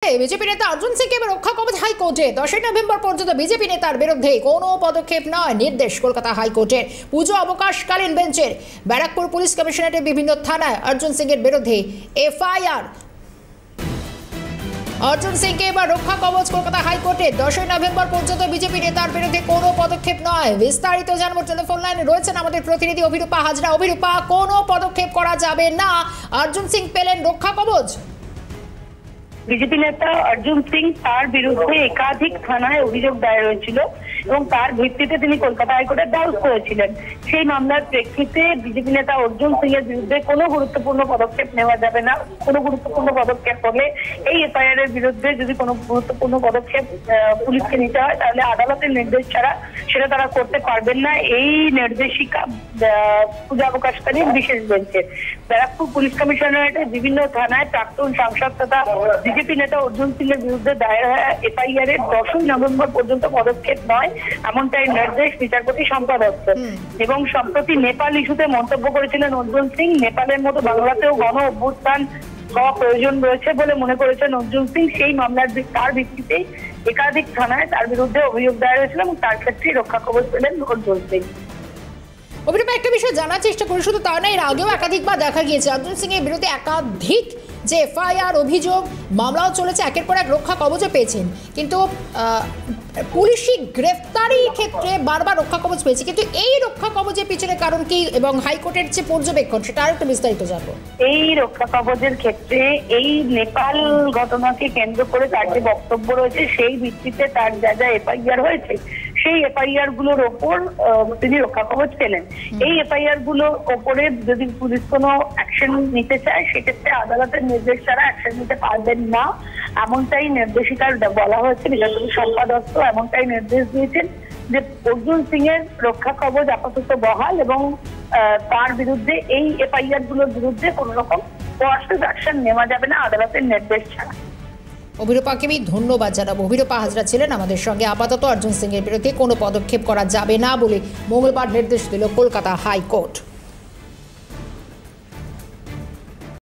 BJP নেতা অর্জুন সিংকে রক্ষা কবচ হাইকোর্টে 10 নভেম্বর পর্যন্ত বিজেপি নেতার বিরুদ্ধে কোনো পদক্ষেপ নয় নির্দেশ কলকাতা হাইকোর্টের। পুজো অবকাশকালীন বেঞ্চের ব্যারাকপুর পুলিশ কমিশনারেটের বিভিন্ন থানায় অর্জুন সিংয়ের বিরুদ্ধে এফআইআর। অর্জুন সিংকে এবার রক্ষা কবচ কলকাতা হাইকোর্টে 10 নভেম্বর পর্যন্ত বিজেপি নেতার বিরুদ্ধে কোনো পদক্ষেপ নয়। বিস্তারিত জানবো, টেলিফোন লাইনে রয়েছেন আমাদের প্রতিনিধি অভিরূপা হাজরা। অভিরূপা, কোনো পদক্ষেপ করা যাবে না, অর্জুন সিং পেলেন রক্ষা কবচ। বিজেপি নেতা অর্জুন সিং তার বিরুদ্ধে একাধিক থানায় অভিযোগ দায়ের হয়েছিল এবং তার ভিত্তিতে তিনি কলকাতা হাইকোর্টের দ্বারস্থ হয়েছিলেন। সেই মামলার প্রেক্ষিতে বিজেপি নেতা অর্জুন সিং এর বিরুদ্ধে কোনো গুরুত্বপূর্ণ পদক্ষেপ নেওয়া যাবে না। কোনো গুরুত্বপূর্ণ পদক্ষেপ হলে এই এফআইআর এর বিরুদ্ধে যদি কোনো গুরুত্বপূর্ণ পদক্ষেপ পুলিশকে নিতে হয় তাহলে আদালতের নির্দেশ ছাড়া সেটা তারা করতে পারবেন না। এই নির্দেশিকা পূজা অবকাশকালীন বিশেষ বেঞ্চের ব্যারাকপুর পুলিশ কমিশনারেটের বিভিন্ন থানায় প্রাক্তন সাংসদ তথা বিজেপি নেতা অর্জুন সিং এর বিরুদ্ধে দায়ের হওয়া এফআইআর এর 10 নভেম্বর পর্যন্ত পদক্ষেপ নয় এমনটাই নির্দেশ বিচারপতি সম্পাদক। এবং সম্প্রতি নেপাল ইস্যুতে মন্তব্য করেছিলেন অর্জুন সিং। নেপালের মতো বাংলাতেও গণ অভ্যুত্থান হওয়া প্রয়োজন রয়েছে বলে মনে করেছেন অর্জুন সিং। সেই মামলার তার ভিত্তিতেই একাধিক থানায় তার বিরুদ্ধে অভিযোগ দায়ের হয়েছিল এবং তার ক্ষেত্রে রক্ষা কবচ পেলেন অর্জুন সিং। অভিরূপা, একটা বিষয় জানার চেষ্টা করি, শুধু তার না, এর আগেও একাধিকবার দেখা গিয়েছে অর্জুন সিং এর বিরুদ্ধে একাধিক যে এফআইআর অভিযোগ মামলাও চলেছে, একের পর এক রক্ষা কবচে পেয়েছেন, কিন্তু পুলিশি গ্রেফতারির ক্ষেত্রে বারবার রক্ষা কবচ পেয়েছে। কিন্তু এই রক্ষা কবচের পিছনে কারণ কি এবং হাইকোর্টের যে পর্যবেক্ষণ সেটা আরেকটু বিস্তারিত জানবো। এই রক্ষা কবচের ক্ষেত্রে এই নেপাল ঘটনাকে কেন্দ্র করে তার যে বক্তব্য রয়েছে সেই ভিত্তিতে তার যা যা এফআইআর হয়েছে সেই এফআইআর গুলোর ওপর তিনি রক্ষা কবচ পেলেন। এই এফআইআর গুলোর ওপরে যদি পুলিশ কোনো অ্যাকশন নিতে চায় সেক্ষেত্রে আদালতের নির্দেশ ছাড়া অ্যাকশন নিতে পারবেন না এমনটাই নির্দেশিকার বলা হয়েছে। বিচারপতি সম্পাদক এমনটাই নির্দেশ দিয়েছেন যে অর্জুন সিং এর রক্ষা কবচ আপাতত বহাল এবং তার বিরুদ্ধে এই এফআইআর গুলোর বিরুদ্ধে কোনো রকম প্রশাসনিক অ্যাকশন নেওয়া যাবে না আদালতের নির্দেশ ছাড়া। অভিরূপাকে আমি ধন্যবাদ জানাবো। অভিরূপা হাজরা ছিলেন আমাদের সঙ্গে। আপাতত অর্জুন সিং এর বিরুদ্ধে কোনো পদক্ষেপ করা যাবে না বলে মঙ্গলবার নির্দেশ দিল কলকাতা হাইকোর্ট।